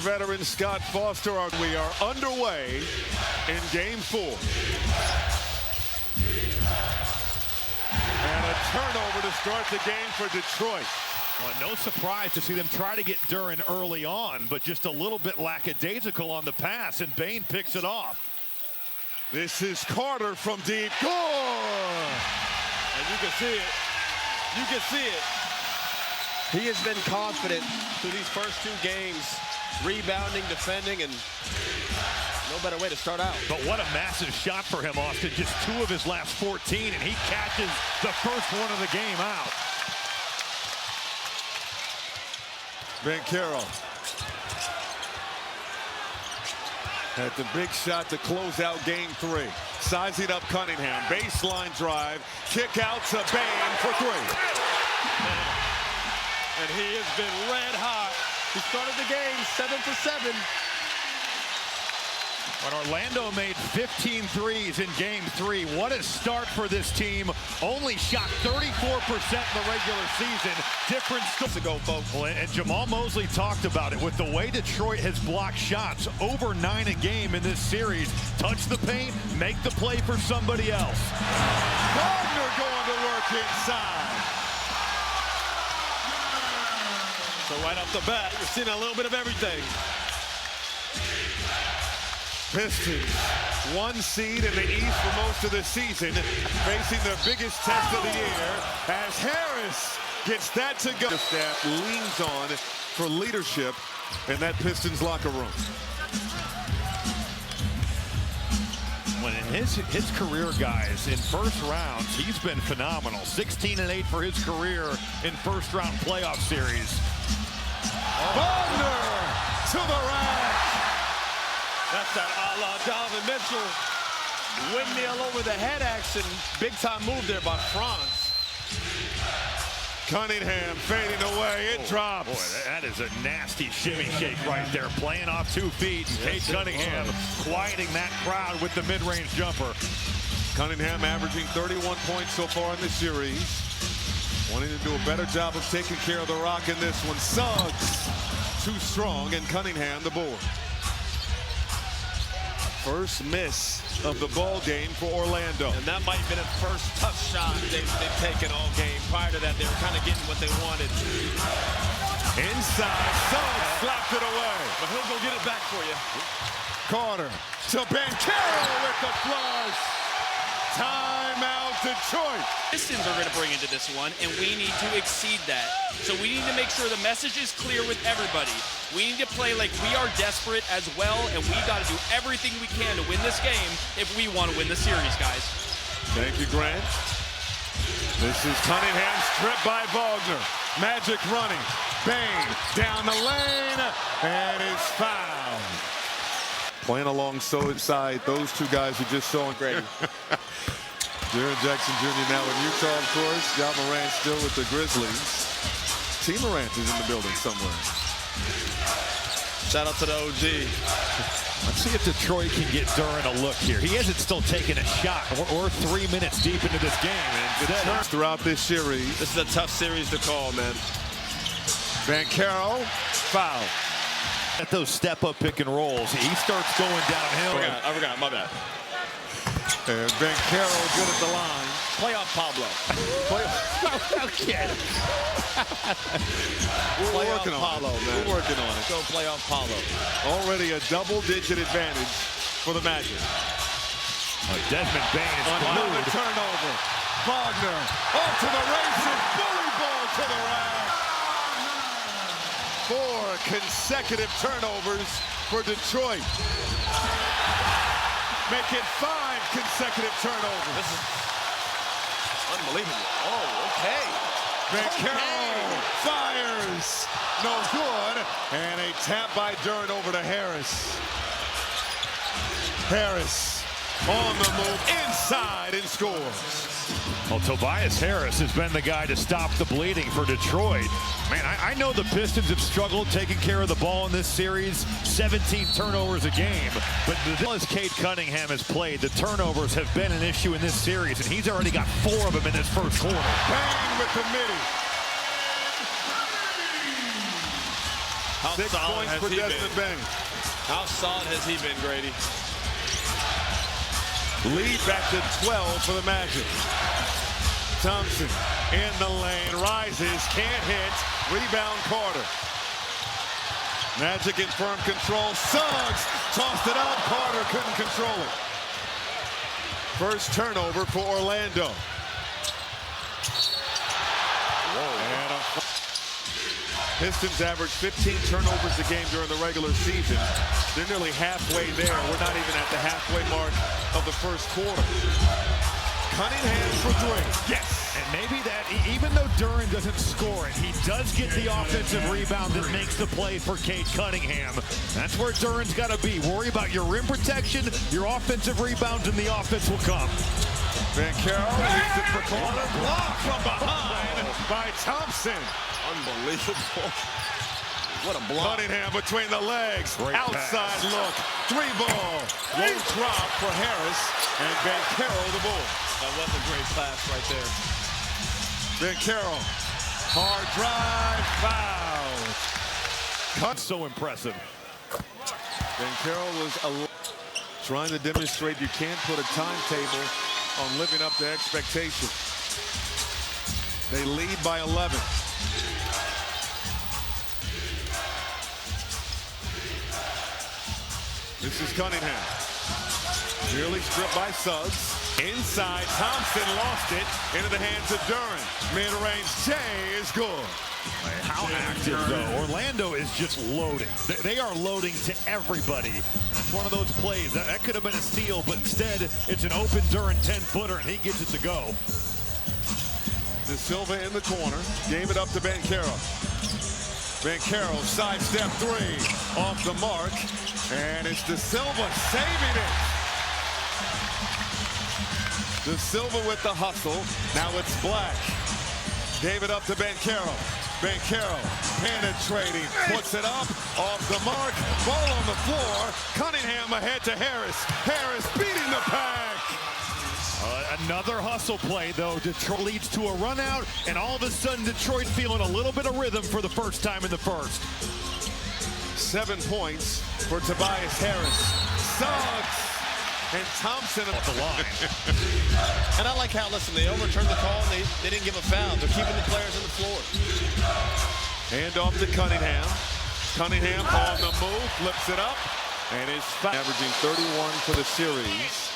veteran Scott Foster. We are underway in Game 4. And a turnover to start the game for Detroit. Well, no surprise to see them try to get Duren early on, but just a little bit lackadaisical on the pass, and Bane picks it off. This is Carter from deep. Score! And you can see it. You can see it. He has been confident through these first 2 games, rebounding, defending, and no better way to start out. But what a massive shot for him, Austin. Just 2 of his last 14, and he catches the first one of the game out. Banchero at the big shot to close out Game 3. Sizing up Cunningham. Baseline drive. Kick out to Bane for 3. And he has been red hot. He started the game 7 for 7. When Orlando made 15 threes in Game 3, what a start for this team. Only shot 34% in the regular season. Different to go, folks. And Jamal Mosley talked about it. With the way Detroit has blocked shots, over 9 a game in this series. Touch the paint, make the play for somebody else. Wagner going to work inside. So right off the bat, you're seeing a little bit of everything. Pistons, 1 seed in the East for most of the season, facing their biggest test of the year as Harris gets that to go. The staff leans on for leadership in that Pistons locker room. When his career, guys, in first rounds, he's been phenomenal. 16-8 for his career in first-round playoff series. Wagner to the rack. That's that a la Donovan Mitchell windmill over the head action. Big time move there by Franz. Cunningham fading away. It drops. Boy, that is a nasty shimmy shake right there. Playing off 2 feet. Cade Cunningham quieting that crowd with the mid-range jumper. Cunningham averaging 31 points so far in the series. Wanting to do a better job of taking care of the rock in this one. Suggs too strong, and Cunningham the board. First miss of the ball game for Orlando. And that might have been a first tough shot they've taken all game. Prior to that, they were kind of getting what they wanted. Inside, Suggs slapped it away. But he'll go get it back for you. Carter to Banchero with the flush. Timeout, Detroit. Pistons are going to bring into this one, and we need to exceed that. So we need to make sure the message is clear with everybody. We need to play like we are desperate as well, and we got to do everything we can to win this game if we want to win the series, guys. Thank you, Grant. This is Cunningham stripped by Wagner. Magic running. Bane down the lane, and is fouled. Playing alongside those 2 guys who just saw in Grady. Jaren Jackson Jr. now in Utah, of course. Ja Morant still with the Grizzlies. T. Morant is in the building somewhere. Shout out to the OG. Let's see if Detroit can get Duren a look here. He hasn't still taken a shot. We're 3 minutes deep into this game. And throughout this series. This is a tough series to call, man. Banchero, foul. At those step-up pick and rolls, he starts going downhill. I forgot, my bad. And Banchero good at the line. Playoff Pablo. Okay. We're working on Paulo, it. man. We're working on it. Go playoff Paulo. Already a double-digit advantage for the Magic. Desmond Bane is Another glued. turnover. Wagner off to the races. Bully ball to the rack. 4 consecutive turnovers for Detroit. Make it 5 consecutive turnovers. This is unbelievable. Oh, okay. Banchero fires. No good. And a tap by Duren over to Harris. Harris on the move inside and scores. Well, Tobias Harris has been the guy to stop the bleeding for Detroit. Man, I know the Pistons have struggled taking care of the ball in this series, 17 turnovers a game. But as Cade Cunningham has played, the turnovers have been an issue in this series, and he's already got 4 of them in this first quarter. Bang with the midi. How 6 solid points has for he Desmond been? Bain. How solid has he been, Grady? Lead back to 12 for the Magic. Thompson in the lane, rises, can't hit. Rebound Carter. Magic in firm control. Suggs tossed it up. Carter couldn't control it. First turnover for Orlando. And Pistons average 15 turnovers a game during the regular season. They're nearly halfway there. We're not even at the halfway mark of the first quarter. Cunningham for 3. Yes. And maybe that, even though Duren doesn't score it, he does get the offensive rebound that makes the play for Cade Cunningham. That's where Duren's got to be. Worry about your rim protection, your offensive rebounds, and the offense will come. Van Carroll leads it for corner. Block from behind by Thompson. Unbelievable. What a block. Cunningham between the legs. Great Outside pass. look. 3-ball. Won't drop for Harris. And Van Carroll the ball. That was a great pass right there. Van Carroll. Hard drive. Foul. Cut. So impressive. Van Carroll was trying to demonstrate you can't put a timetable on living up to expectation. They lead by 11. This is Cunningham. Nearly stripped by Suggs. Inside, Thompson lost it into the hands of Duren. Mid-range, Jay is good. How active, though. Orlando is just loading. They are loading to everybody. It's one of those plays. That could have been a steal, but instead, it's an open Duren 10-footer, and he gets it to go. De Silva in the corner. Gave it up to Van Carroll. Van Carroll, sidestep 3. Off the mark. And it's De Silva saving it. De Silva with the hustle. Now it's Black. Gave it up to Van Carroll. Van Carroll penetrating. Puts it up. Off the mark. Ball on the floor. Cunningham ahead to Harris. Harris beating the pack. Another hustle play, though. Detroit leads to a run out, and all of a sudden Detroit feeling a little bit of rhythm for the first time in the first. 7 points for Tobias Harris. Suggs and Thompson Off the line. And I like how, listen, they overturned the call and they didn't give a foul. They're keeping the players on the floor. Hand off to Cunningham. Cunningham on the move, flips it up, and is averaging 31 for the series.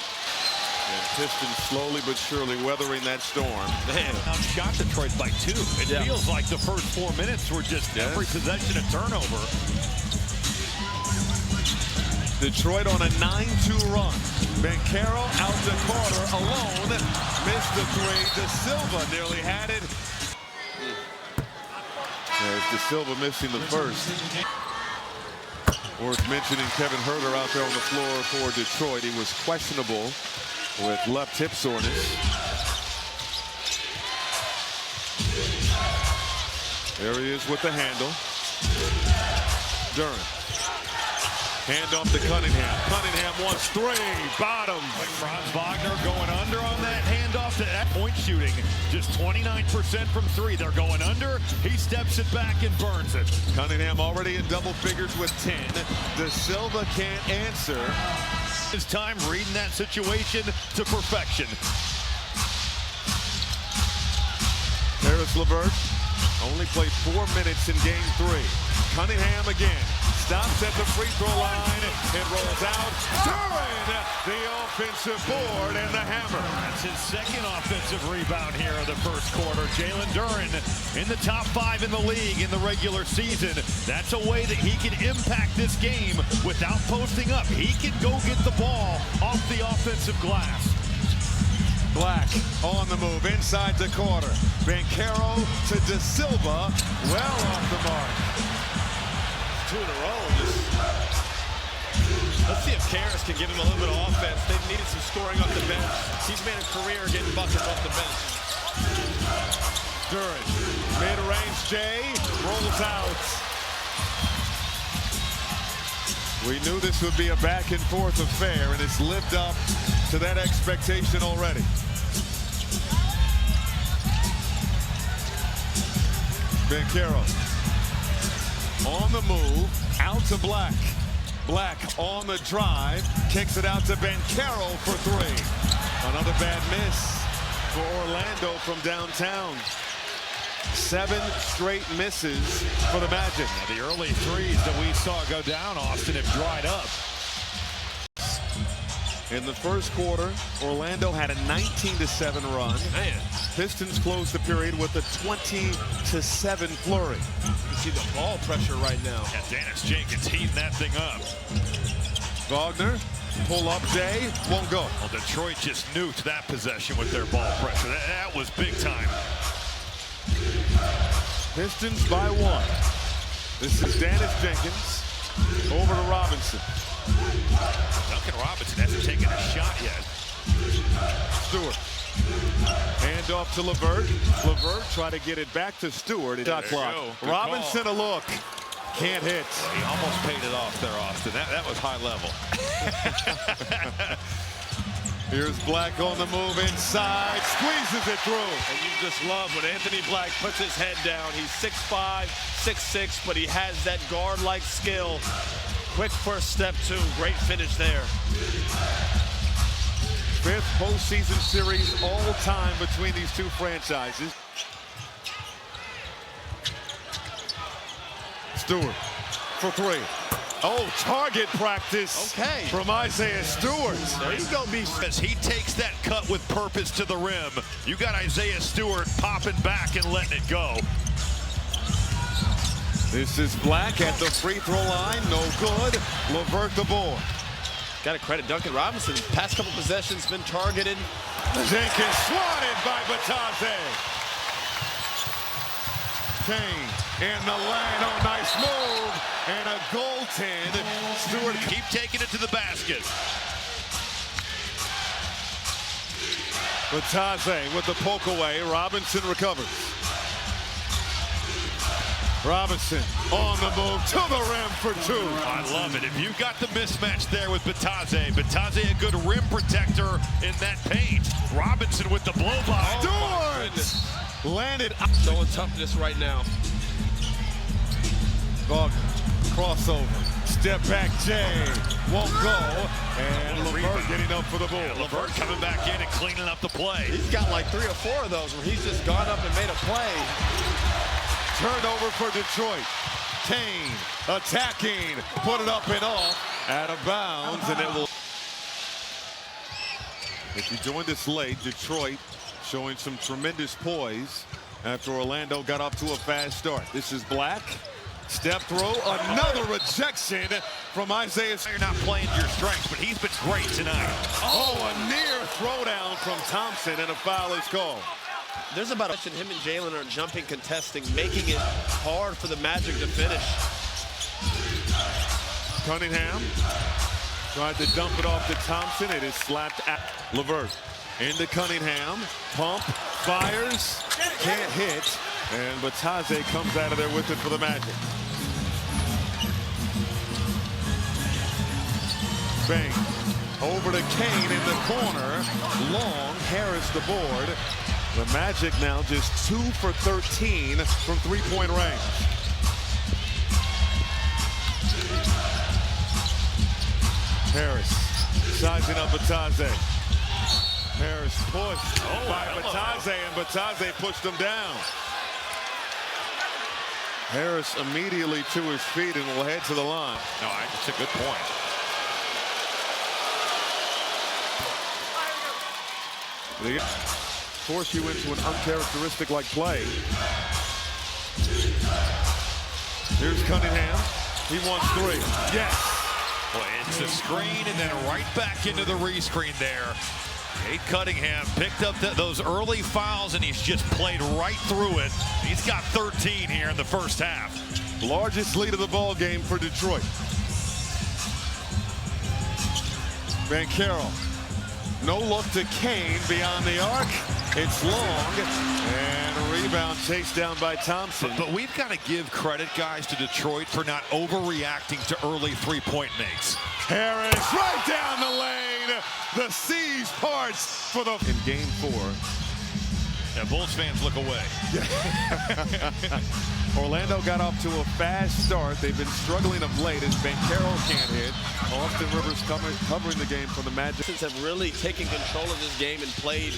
And Pistons slowly but surely weathering that storm. Man, Outshot Detroit by 2. It feels like the first 4 minutes were just every possession a turnover. Detroit on a 9-2 run. Van Carroll out to Carter alone. Missed the 3. De Silva nearly had it. There's De Silva missing the first. Worth mentioning Kevin Huerter out there on the floor for Detroit. He was questionable with left hip soreness. There he is with the handle. Duren. Hand off to Cunningham. Cunningham wants 3. Bottom. Franz Wagner going under on that handoff to that point shooting. Just 29% from 3. They're going under. He steps it back and burns it. Cunningham already in double figures with 10. De Silva can't answer. His time reading that situation to perfection. Harris LeVert only played 4 minutes in game 3. Cunningham again. Stops at the free throw line. It rolls out. Duren, the offensive board and the hammer. That's his second offensive rebound here in the first quarter. Jalen Duren in the top 5 in the league in the regular season. That's a way that he can impact this game without posting up. He can go get the ball off the offensive glass. Black on the move inside the quarter. Van Carroll to De Silva. Well off the mark. 2 in a row. Let's see if Harris can give him a little bit of offense. They've needed some scoring off the bench. He's made a career getting buckets off the bench. Duren, mid-range Jay, rolls out. We knew this would be a back and forth affair, and it's lived up to that expectation already. Van Carroll on the the move, out to Black. Black on the drive, kicks it out to Banchero for three. Another bad miss for Orlando from downtown. 7 straight misses for the Magic. The early threes that we saw go down, Austin, have dried up. In the first quarter, Orlando had a 19-7 run. Man, Pistons closed the period with a 20-7 flurry. you can see the ball pressure right now. And Dennis Jenkins heating that thing up. Wagner, pull up Jay, won't go. Well, Detroit just nuked that possession with their ball pressure. That was big time. Pistons by 1. This is Dennis Jenkins over to Robinson. Duncan Robinson hasn't taken a shot yet. Stewart. Hand off to LeVert. LeVert try to get it back to Stewart. Shot clock. Robinson a look. Can't hit. He almost paid it off there, Austin. That was high level. Here's Black on the move inside. Squeezes it through. And you just love when Anthony Black puts his head down. He's 6'5", 6'6", but he has that guard-like skill. Quick first step, too. Great finish there. 5th postseason series all time between these two franchises. Stewart for 3. Oh, target practice from Isaiah Stewart. There you go, B. As he takes that cut with purpose to the rim, you got Isaiah Stewart popping back and letting it go. This is Black at the free throw line. No good. LeVert the board. Got to credit Duncan Robinson. Past couple possessions been targeted. Jenkins swatted by Batadze. Kane in the lane. Oh, nice move. And a goaltend. Stewart keep taking it to the basket. Batadze with the poke away. Robinson recovers. Robinson on the move to the rim for 2. I love it. If you've got the mismatch there with Batadze, Batadze a good rim protector in that paint. Robinson with the blow by. Stewart landed. Showing toughness right now. Wagner, crossover, step back Jay, won't go, and LeVert getting up for the ball. Yeah, LeVert coming back in and cleaning up the play. He's got like 3 or 4 of those where he's just gone up and made a play. Turnover for Detroit. Kane attacking, put it up and off, out of bounds, and it will. If you joined us late, Detroit showing some tremendous poise after Orlando got off to a fast start. This is Black. Step throw, another rejection from Isaiah. You're not playing your strengths, but he's been great tonight. Oh, a near throwdown from Thompson, and a foul is called. There's about him and Jalen are jumping, contesting, making it hard for the Magic to finish. Cunningham tried to dump it off to Thompson. It is slapped at LeVert. Into Cunningham, pump, fires, can't hit, and Batadze comes out of there with it for the Magic. Bang. Over to Kane in the corner. Long, Harris the board. The Magic now just 2 for 13 from three-point range. Harris sizing up Batadze. Harris pushed by Batadze, and Batadze pushed him down. Harris immediately to his feet and will head to the line. No, it's a good point. They force you into an uncharacteristic-like play. Here's Cunningham. He wants 3. Yes. Boy, it's a screen and then right back into the rescreen there. Kate Cunningham picked up those early fouls, and he's just played right through it. He's got 13 here in the first half. Largest lead of the ball game for Detroit. Banchero. No look to Kane beyond the arc. It's long, and a rebound chased down by Thompson. But we've got to give credit, guys, to Detroit for not overreacting to early three-point makes. Harris right down the lane. The seas parts for the in game 4. Yeah, Bulls fans look away. Orlando got off to a fast start. They've been struggling of late as Banchero can't hit. Austin Rivers covering the game for the Magic. Pistons have really taken control of this game and played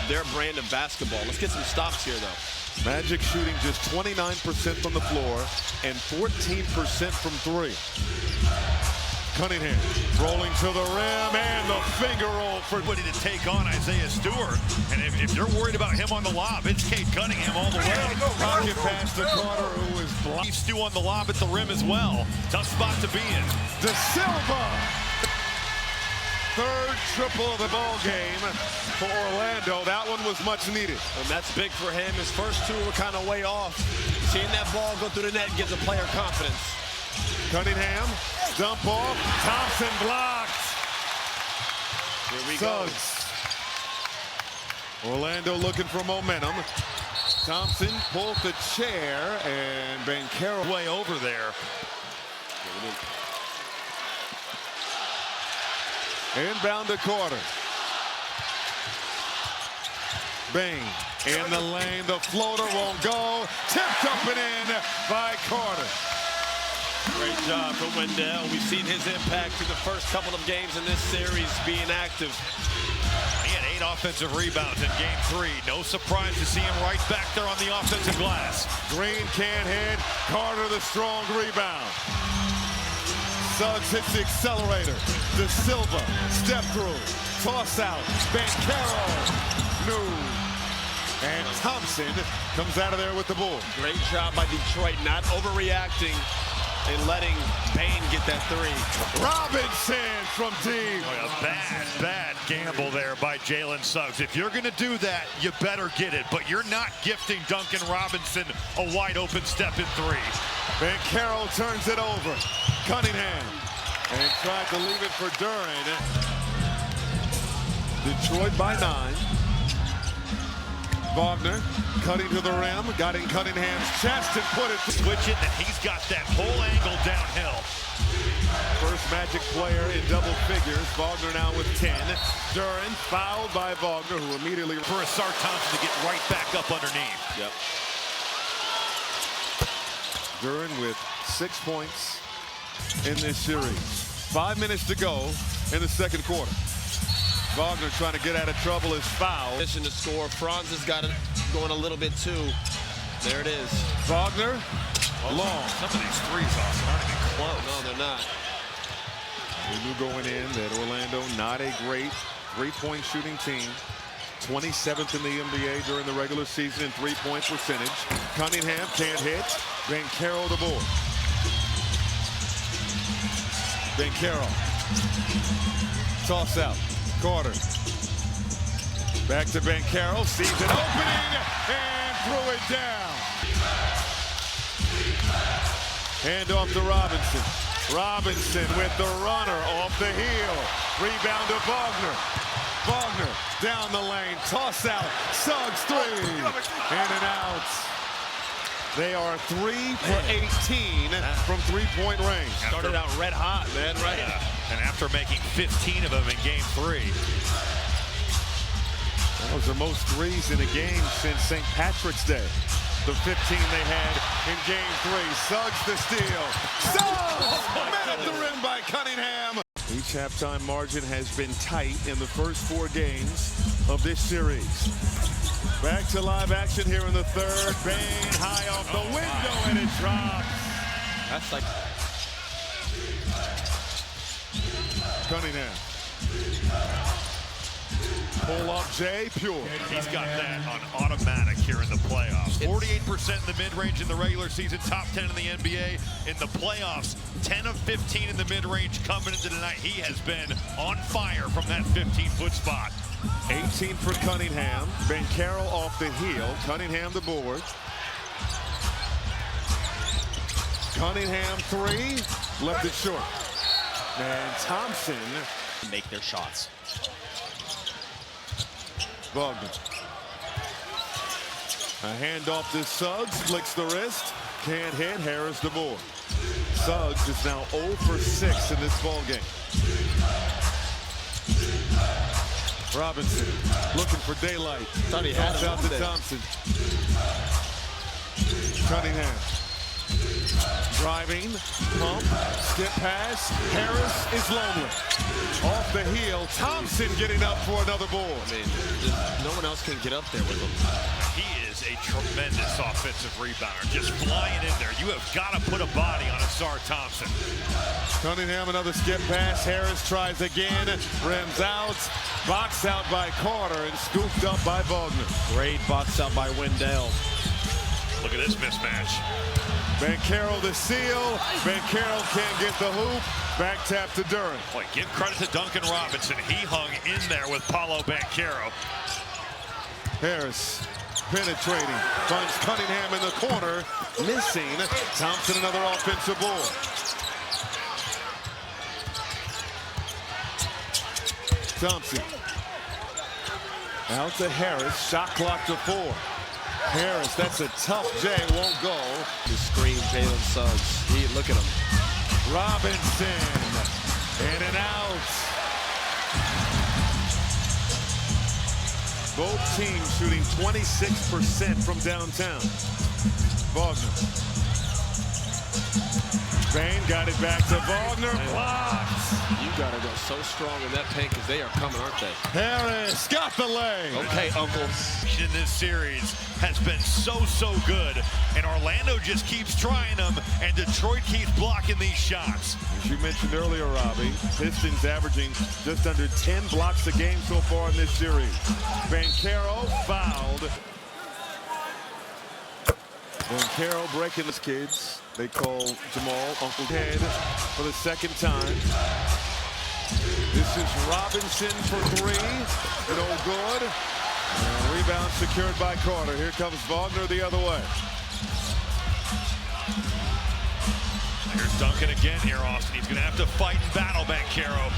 their brand of basketball. Let's get some stops here, though. Magic shooting just 29% from the floor and 14% from three. Cunningham rolling to the rim and the finger roll for Somebody to take on Isaiah Stewart. And if you're worried about him on the lob, it's Cade Cunningham all the way. pocket pass to Carter, who is blocked. Stu on the lob at the rim as well. Tough spot to be in. De Silva. Third triple of the ball game for Orlando. That one was much needed. And that's big for him. His first two were kind of way off. Seeing that ball go through the net gives a player confidence. Cunningham, dump off. Thompson blocked. Here we Suggs. Orlando looking for momentum. Thompson pulled the chair and Banchero Way over there. Inbound to Carter. Bain in the lane. The floater won't go. Tipped up and in by Carter. Great job for Wendell. We've seen his impact through the first couple of games in this series being active. He had 8 offensive rebounds in game 3. No surprise to see him right back there on the offensive glass. Green can't hit. Carter the strong rebound. Suggs hits the accelerator. De Silva, step through, toss out. Banchero, no. And Thompson comes out of there with the ball. Great job by Detroit not overreacting and letting Bain get that three. Robinson from deep. A bad gamble there by Jalen Suggs. If you're going to do that, you better get it. But you're not gifting Duncan Robinson a wide open step in 3. Banchero turns it over. Cunningham. And tried to leave it for Duran. Detroit by 9. Wagner cutting to the rim. Got in Cunningham's chest and put it. Switch it, and he's got that whole angle downhill. First Magic player in double figures. Wagner now with 10. Duran fouled by Wagner, who immediately For Asar Thompson to get right back up underneath. Yep. Duran with 6 points in this series. 5 minutes to go in the second quarter. Wagner trying to get out of trouble is fouled. Position to score. Franz has got it going a little bit too. There it is. Wagner, long. Some of these threes aren't even close. No, they're not. We knew going in that Orlando not a great three-point shooting team. 27th in the NBA during the regular season in three-point percentage. Cunningham can't hit. Banchero the board. Banchero. Toss out. Carter. Back to Banchero. Sees an opening and threw it down. Hand off to Robinson. Robinson with the runner off the heel. Rebound to Wagner. Wagner down the lane. Toss out. Suggs 3. In and out. They are 3 for 18 from three-point range. Started out red hot, man, right? Yeah. And after making 15 of them in game 3. That was the most threes in a game since St. Patrick's Day. The 15 they had in game 3. Suggs the steal. Suggs! Met at the rim by Cunningham. Each halftime margin has been tight in the first 4 games of this series. Back to live action here in the third. Bain high off the window and it drops. That's like Cunningham. Pull up Jay, pure. He's got that on automatic here in the playoffs. 48% in the mid-range in the regular season, top 10 in the NBA. In the playoffs, 10 of 15 in the mid-range coming into tonight. He has been on fire from that 15-foot spot. 18 for Cunningham. Banchero off the heel. Cunningham the board. Cunningham 3. Left it short. And Thompson. Make their shots. Wagner. A handoff to Suggs. Flicks the wrist. Can't hit. Harris the board. Suggs is now 0 for 6 in this ball game. Robinson looking for daylight. Thought he had it out to there. Thompson. Cunningham. Driving, pump, skip pass. Harris is lonely. Off the heel, Thompson getting up for another board. I mean, no one else can get up there with him. He is a tremendous offensive rebounder, just flying in there. You have got to put a body on Asar Thompson. Cunningham, another skip pass. Harris tries again, rims out, boxed out by Carter and scooped up by Wagner. Great box out by Wendell. Look at this mismatch. Banchero the seal. Banchero can't get the hoop. Back tap to Duren. Boy, give credit to Duncan Robinson. He hung in there with Paolo Banchero. Harris penetrating. Finds Cunningham in the corner. Missing. Thompson another offensive board. Thompson. Out to Harris. Shot clock to 4. Harris, that's a tough J, won't go. The screen, Jalen Suggs. Look at him. Robinson, in and out. Both teams shooting 26% from downtown. Wagner. Bain got it back to Wagner. Blocked. You got to go so strong in that paint because they are coming, aren't they? Harris got the lay. Okay, Uncle. In this series has been so good, and Orlando just keeps trying them, and Detroit keeps blocking these shots. As you mentioned earlier, Robbie, Pistons averaging just under 10 blocks a game so far in this series. Banchero fouled. Banchero breaking his kids. They call Jamal Uncle Ted for the second time. This is Robinson for 3. No good. And rebound secured by Carter. Here comes Wagner the other way. Here's Duncan again here, Austin. He's going to have to fight and battle Banchero.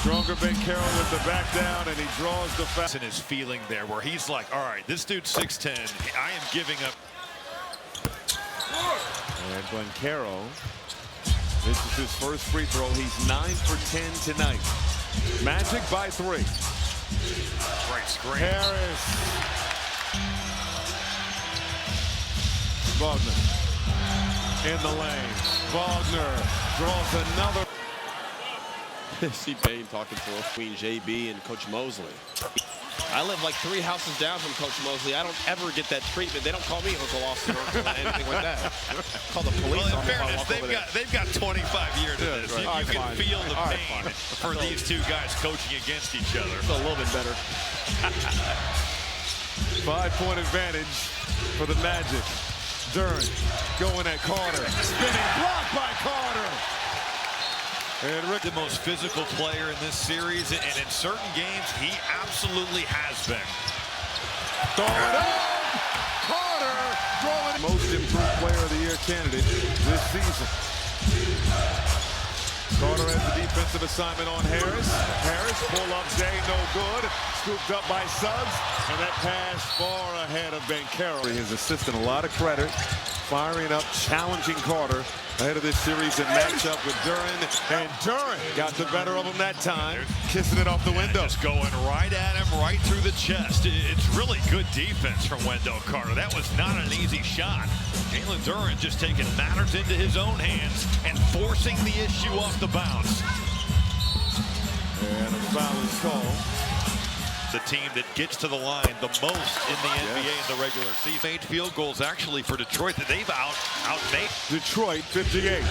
Stronger Banchero with the back down, and he draws the foul. In his feeling there, where he's like, all right, this dude's 6'10". I am giving up. And Banchero, this is his first free throw. He's 9 for 10 tonight. Magic by 3. Great screen. Harris. Wagner in the lane. Wagner draws another. See Bain talking to Queen JB and Coach Mosley. I live like 3 houses down from Coach Mosley. I don't ever get that treatment. They don't call me Uncle Austin or anything like that. Call the police Well, on in me. fairness, they've got 25 years of this. Right. You can feel the All right, pain fine. for these two guys coaching against each other. It's a little bit better. 5-point advantage for the Magic. Duren going at Carter. Spinning block by Carter. And Rick, The most physical player in this series, and in certain games, he absolutely has been. throw it up. Carter throwing. Most improved player of the year candidate this season. Carter has the defensive assignment on Harris. Harris pull up J, no good. Scooped up by Suggs, and that pass far ahead of Banchero. His assistant a lot of credit, firing up, challenging Carter ahead of this series and matchup with Duren. And Duren got the better of him that time, kissing it off the window. Just going right at him, right through the chest. It's really good defense from Wendell Carter. That was not an easy shot. Jalen Duren just taking matters into his own hands and forcing the issue off the bounce. And a foul is called. The team that gets to the line the most in the NBA in the regular season. Made field goals actually for Detroit that they've outmade. Detroit 58.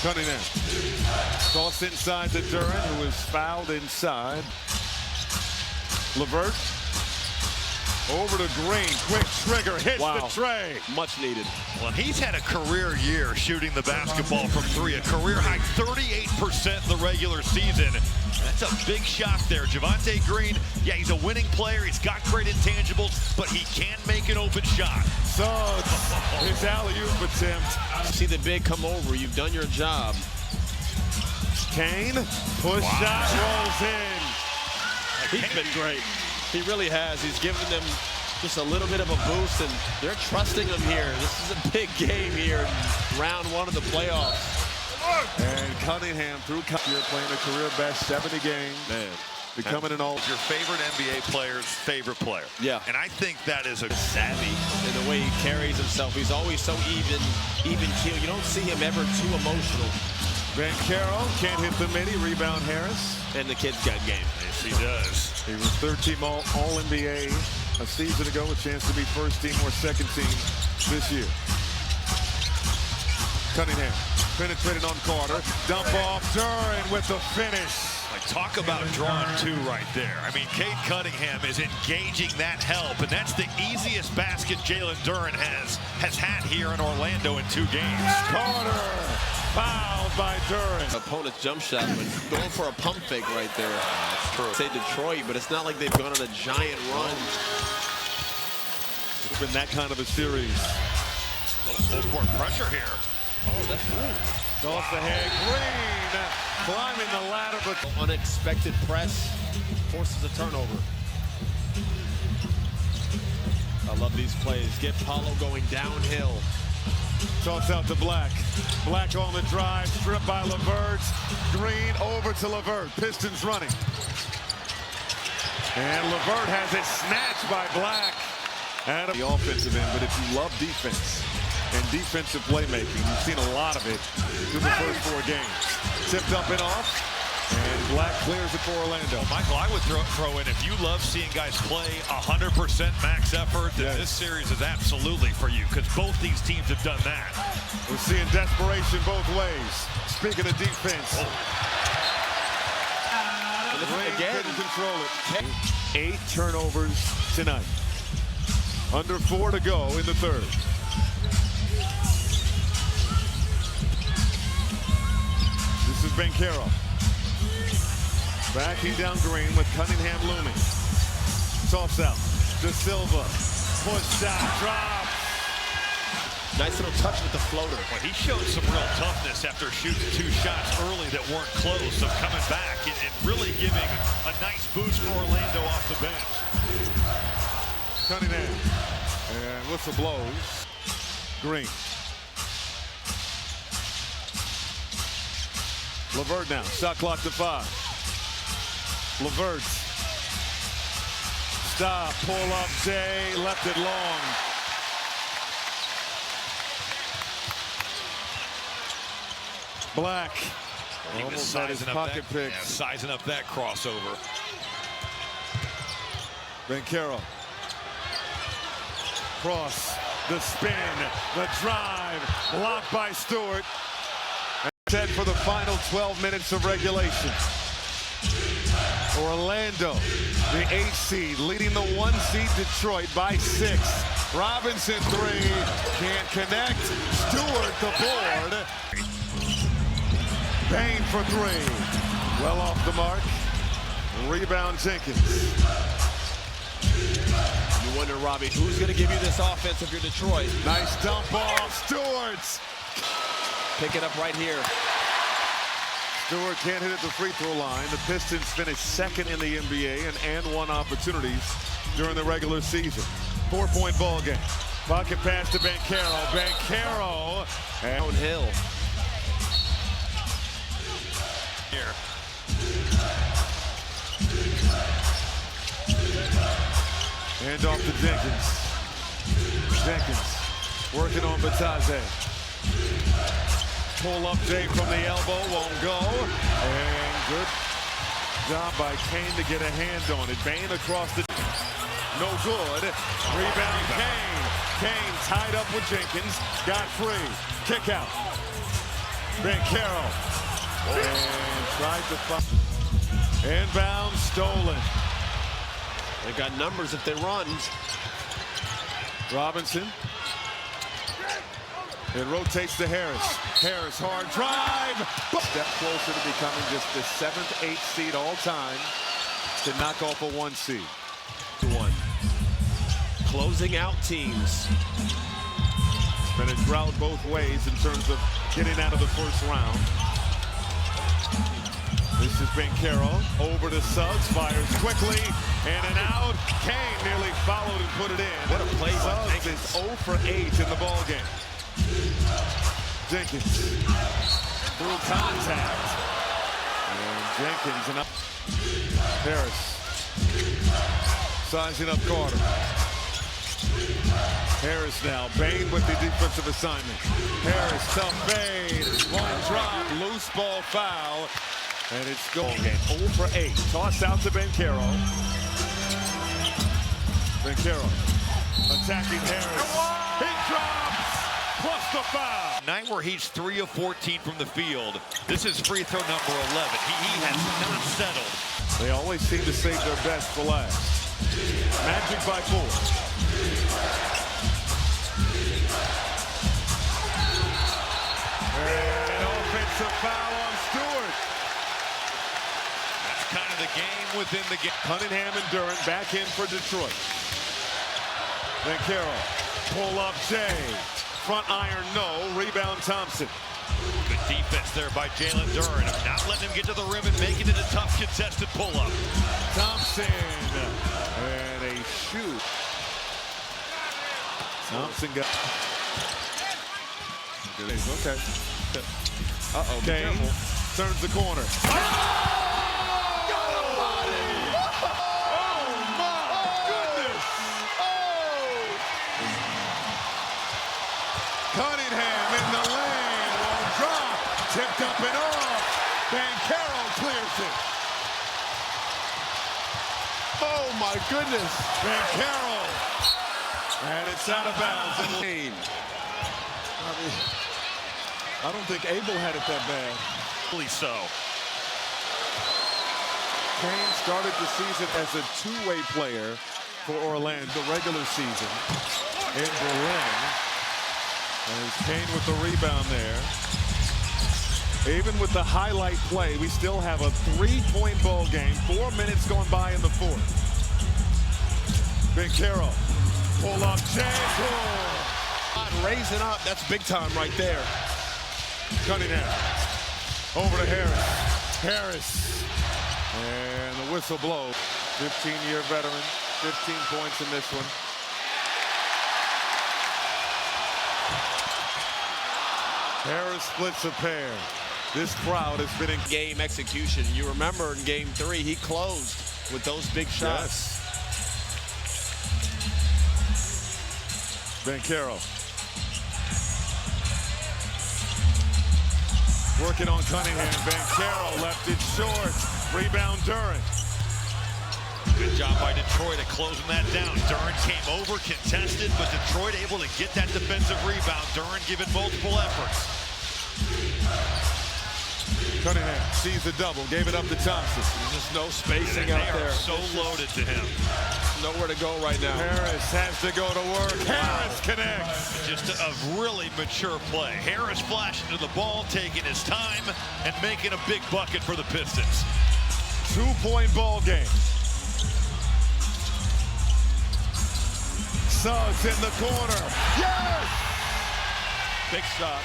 Cunningham. Toss inside to Duren, who is fouled inside. LeVert. Over to Green. Quick trigger. Hits the tray. Much needed. Well, he's had a career year shooting the basketball from 3. A career high 38% in the regular season. That's a big shot there. Javonte Green, yeah, he's a winning player. He's got great intangibles, but he can make an open shot. Suggs. His alley-oop attempt. See the big come over. You've done your job. Kane. Push shot. Rolls in. He's been great. He really has. He's given them just a little bit of a boost, and they're trusting him here. This is a big game here in round 1 of the playoffs. And Cunningham through here playing a career best 70 games. Man. becoming an all. Your favorite NBA player's favorite player. Yeah. And I think that is a savvy in the way he carries himself. He's always so even keel. You don't see him ever too emotional. Banchero can't hit the midi. Rebound Harris. And the kid's got game. Yes, he does. He was third-team All-NBA a season ago. A chance to be first-team or second-team this year. Cunningham penetrated on Carter. Dump off Duran with the finish. Like, talk about drawing two right there. I mean, Cade Cunningham is engaging that help, and that's the easiest basket Jalen Duran has had here in Orlando in 2 games. Carter fouled by Duran. Opponent's jump shot, but going for a pump fake right there. That's true. Say Detroit, but it's not like they've gone on a giant run. It's been that kind of a series. A little full court pressure here. Oh, that's Off the head, Green climbing the ladder, but unexpected press forces a turnover. I love these plays. Get Paulo going downhill. toss out to Black. Black on the drive, stripped by LeVert. Green over to LeVert. Pistons running. And LeVert has it snatched by Black. Out of the offensive end, but if you love defense and defensive playmaking, you've seen a lot of it through the first 4 games. Tipped up and off, and Black clears it for Orlando. Michael, I would throw in, if you love seeing guys play 100% max effort, then this series is absolutely for you, because both these teams have done that. We're seeing desperation both ways. Speaking of defense. Again, couldn't control it. 8 turnovers tonight. Under 4 to go in the third. This is Banchero. Backing down Green with Cunningham looming. Toss out. De Silva. Push shot. Drop. Nice little touch with the floater. Well, he showed some real toughness after shooting 2 shots early that weren't close. So coming back and really giving a nice boost for Orlando off the bench. Cunningham. And whistle blows. Green. LeVert now. Shot clock to 5. LeVert. Stop. Pull up. Jay. Left it long. Black. He was Almost had his pocket pick. Yeah, sizing up that crossover. Banchero. Cross. The spin. The drive. Blocked by Stewart. And set for the final 12 minutes of regulation. Orlando, the 8 seed, leading the 1 seed Detroit by 6. Robinson 3. Can't connect. Stewart the board. Payne for 3. Well off the mark. Rebound Jenkins. You wonder, Robbie, who's going to give you this offense if you're Detroit? Nice dump off. Stewart. Pick it up right here. Stewart can't hit at the free throw line. The Pistons finished 2nd in the NBA and won opportunities during the regular season. 4-point ball game. Pocket pass to Banchero. Banchero. And downhill. Here. Hand off to Jenkins. Jenkins working on Batadze. Pull up Jay from the elbow, won't go. And good job by Kane to get a hand on it. Bane across the... No good. Rebound Kane. Kane tied up with Jenkins. Got free. Kick out. Banchero. And tried to find. Inbound stolen. They got numbers if they run. Robinson. It rotates to Harris. Harris, hard drive. Step closer to becoming just the 7th, 8th seed all time to knock off a 1 seed. 1. Closing out teams. Been a drought both ways in terms of getting out of the first round. This is Banchero over to Suggs, fires quickly, and an out. Kane nearly followed and put it in. What a play by Suggs Jenkins. is 0 for 8 in the ball game. Jenkins through contact. And Jenkins and up. Harris sizing up Carter. Harris now. Bain with the defensive assignment. Harris, tough fade. One drop. Loose ball foul. And it's goal game. 0 for 8. Toss out to Banchero. Banchero attacking Harris. He drops. Plus the foul. Night where he's 3 of 14 from the field. This is free throw number 11. He has not settled. They always seem to save their best for last. Magic by 4. And an offensive foul on Stewart. That's kind of the game within the game. Cunningham and Durant back in for Detroit. Banchero, pull up Jay. Front iron, no. Rebound Thompson. Good defense there by Jalen Durant. Not letting him get to the rim and making it a tough contested pull-up. Thompson. And a shoot. Thompson got... Okay. Uh-oh, Kane turns the corner. Cunningham in the lane, won't drop, tipped up and off. Banchero clears it. Oh my goodness. Banchero, and it's out of bounds. I don't think Abel had it that bad. Really so. Kane started the season as a two-way player for Orlando, the regular season in Berlin. And Kane with the rebound there. Even with the highlight play, we still have a 3-point ball game. 4 minutes going by in the fourth. Banchero, pull up, Raising up, that's big time right there. Cunningham, over to Harris. Harris, and the whistle blows. 15-year veteran, 15 points in this one. Harris splits a pair. This crowd has been in Game execution. You remember in game 3, he closed with those big shots. Banchero. Working on Cunningham. Banchero left it short. Rebound Durant. Good job by Detroit at closing that down. Durant came over, contested, but Detroit able to get that defensive rebound. Durant giving multiple efforts. Cunningham sees the double, gave it up to Thompson. There's just no spacing out there. So loaded to him. Nowhere to go right now. Harris has to go to work. Harris connects. Just a really mature play. Harris flashing to the ball, taking his time, and making a big bucket for the Pistons. 2-point ball game. Suggs in the corner. Yes! Big shot.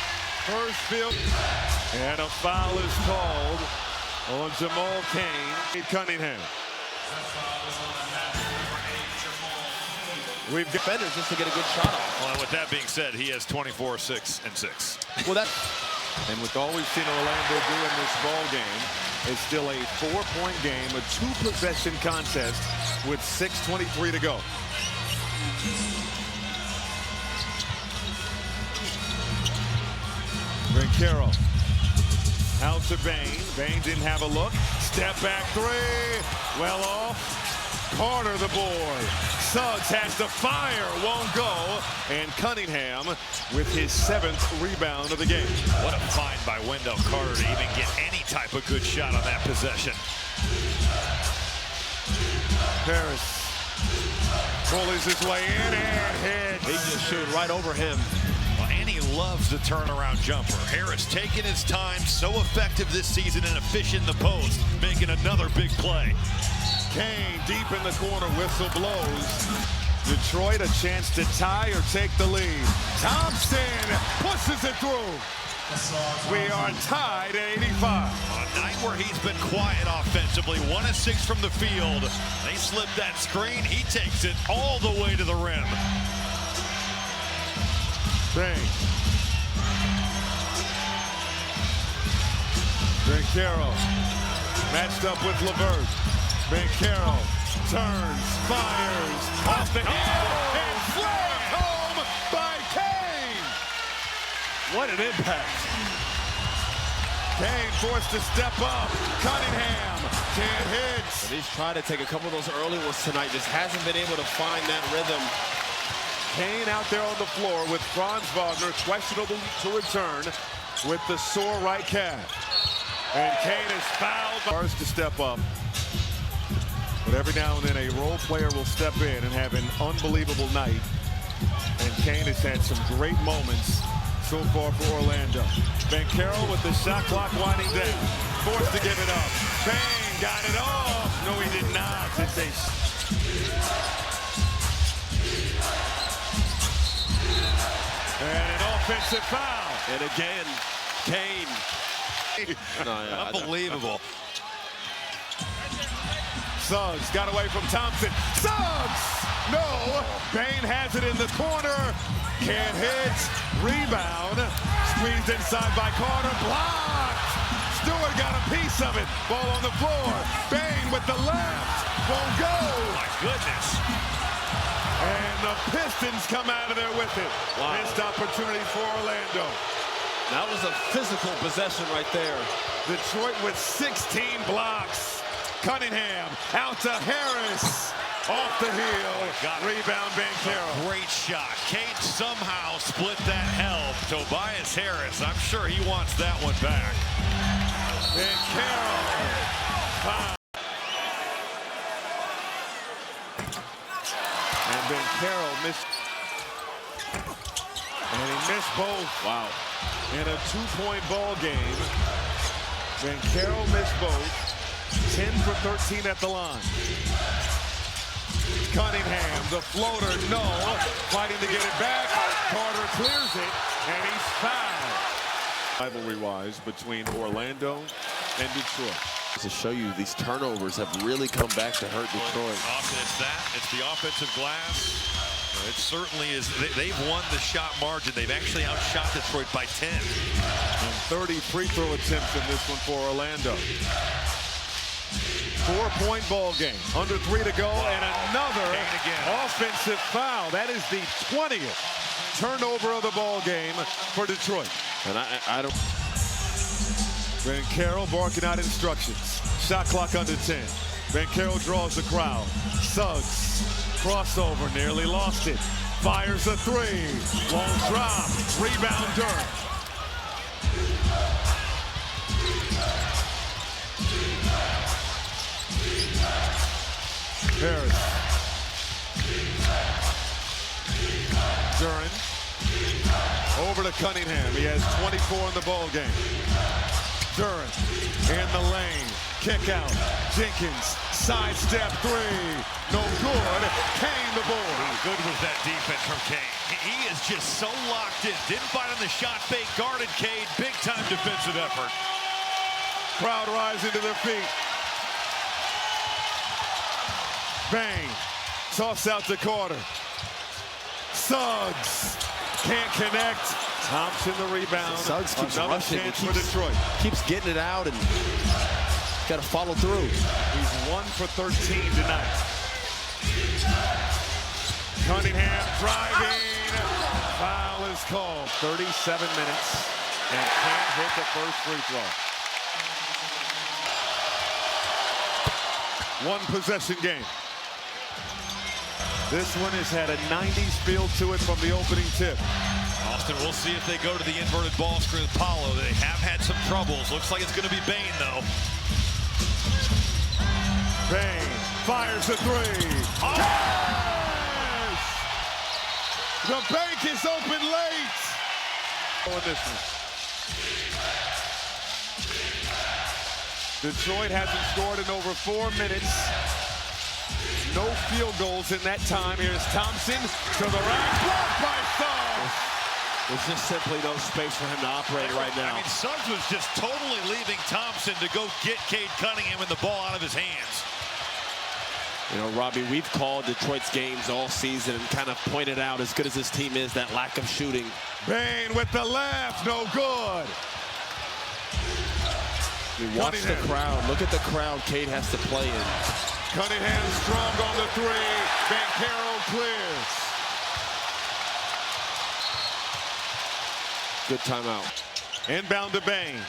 First field. And a foul is called on Jamal Kane. Cunningham. We've defenders just to get a good shot off. Well, with that being said, he has 24, 6, and 6. Well, that. And with all we've seen Orlando do in this ball game, it's still a 4-point game, a 2-possession contest with 6:23 to go. Banchero out to Bain. Bain didn't have a look. Step back 3. Well off. Carter the board. Suggs has to fire. Won't go. And Cunningham with his 7th rebound of the game. What a find by Wendell Carter to even get any type of good shot on that possession. Harris bullies his way in and hits. He just shoot right over him. And he loves the turnaround jumper. Harris taking his time, so effective this season and efficient in the post, making another big play. Kane deep in the corner, whistle blows. Detroit a chance to tie or take the lead. Thompson pushes it through. We are tied at 85. On a night where he's been quiet offensively, 1 of 6 from the field. They slip that screen, he takes it all the way to the rim. Bain. Banchero matched up with LeVert. Carroll turns, fires, off the heel, and slammed home by Kane. What an impact. Kane forced to step up. Cunningham can't hit. And he's tried to take a couple of those early ones tonight. Just hasn't been able to find that rhythm. Kane out there on the floor with Franz Wagner, questionable to return with the sore right calf. And Kane is fouled. Bars to step up. But every now and then a role player will step in and have an unbelievable night. And Kane has had some great moments so far for Orlando. Carroll with the shot clock winding down. Forced to give it up. Bang, got it off. No, he did not. It's and an offensive foul. And again, Kane. Unbelievable. Suggs got away from Thompson. Suggs! No! Bane has it in the corner. Can't hit. Rebound. Squeezed inside by Carter. Blocked! Stewart got a piece of it. Ball on the floor. Bane with the left. Won't go. My goodness. And the Pistons come out of there with it. Wow. Missed opportunity for Orlando. That was a physical possession right there. Detroit with 16 blocks. Cunningham out to Harris. Off the heel. Rebound, Carroll. Great shot. Kane somehow split that help. Tobias Harris, I'm sure he wants that one back. Carroll. Foul. And Carroll missed. And he missed both. Wow. In a two-point ball game. Carroll missed both. 10 for 13 at the line. Cunningham, the floater, no. Fighting to get it back. Carter clears it, and he's fouled. Rivalry-wise between Orlando and Detroit. To show you, these turnovers have really come back to hurt Detroit. It's that. It's the offensive glass. It certainly is. They've won the shot margin. They've actually outshot Detroit by 10. And 30 free throw attempts in this one for Orlando. 4-point ball game. Under 3 to go, and another offensive foul. That is the 20th turnover of the ball game for Detroit. And I don't. Carroll barking out instructions. Shot clock under 10. Carroll draws the crowd. Suggs, crossover, nearly lost it. Fires a 3. Won't drop. Rebound, Dirk. Harris. Duran. Over to Cunningham. He has 24 in the ball game. Duran in the lane. Kick out. Jenkins. Sidestep 3. No good. Kane the board. How good was that defense from Kane? He is just so locked in. Didn't fight on the shot fake. Guarded Kane. Big time defensive effort. Crowd rising to their feet. Bang. Toss out to Carter. Suggs can't connect. Thompson the rebound. Suggs keeps Another rushing. chance for Detroit. Keeps getting it out and got to follow through. He's 1 for 13 tonight. Cunningham driving. Foul is called. 37 minutes and can't hit the first free throw. One possession game. This one has had a 90s feel to it from the opening tip. Austin, we'll see if they go to the inverted ball screen with Paulo. They have had some troubles. Looks like it's going to be Bane, though. Bane fires a 3. Oh! Yes! The bank is open late. On this one. Detroit hasn't scored in over 4 minutes. No field goals in that time. Here's Thompson to the rack. Blocked by Suggs. There's just simply no space for him to operate right now. I mean, Suggs was just totally leaving Thompson to go get Cade Cunningham with the ball out of his hands. You know, Robbie, we've called Detroit's games all season and kind of pointed out, as good as this team is, that lack of shooting. Bane with the left. No good. I mean, watch the crowd. Look at the crowd Cade has to play in. Cunningham strong on the three. Banchero clears. Good timeout. Inbound to Bane.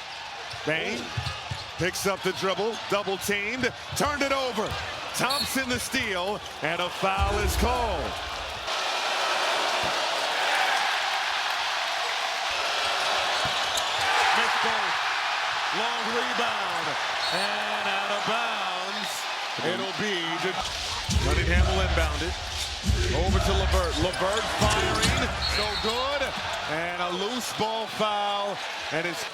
Bane picks up the dribble, double teamed, turned it over. Thompson the steal, and a foul is called. Missed both. Long rebound, and out of bounds. It'll be Cunningham will inbound it. Over to LeVert. LeVert firing, no good, and a loose ball foul, and it's.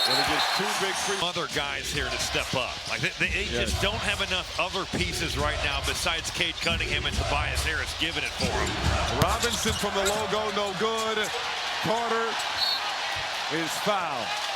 And it gets two big free. Other guys here to step up. Like they just don't have enough other pieces right now besides Cade Cunningham and Tobias Harris giving it for him. Robinson from the logo, no good. Carter is fouled.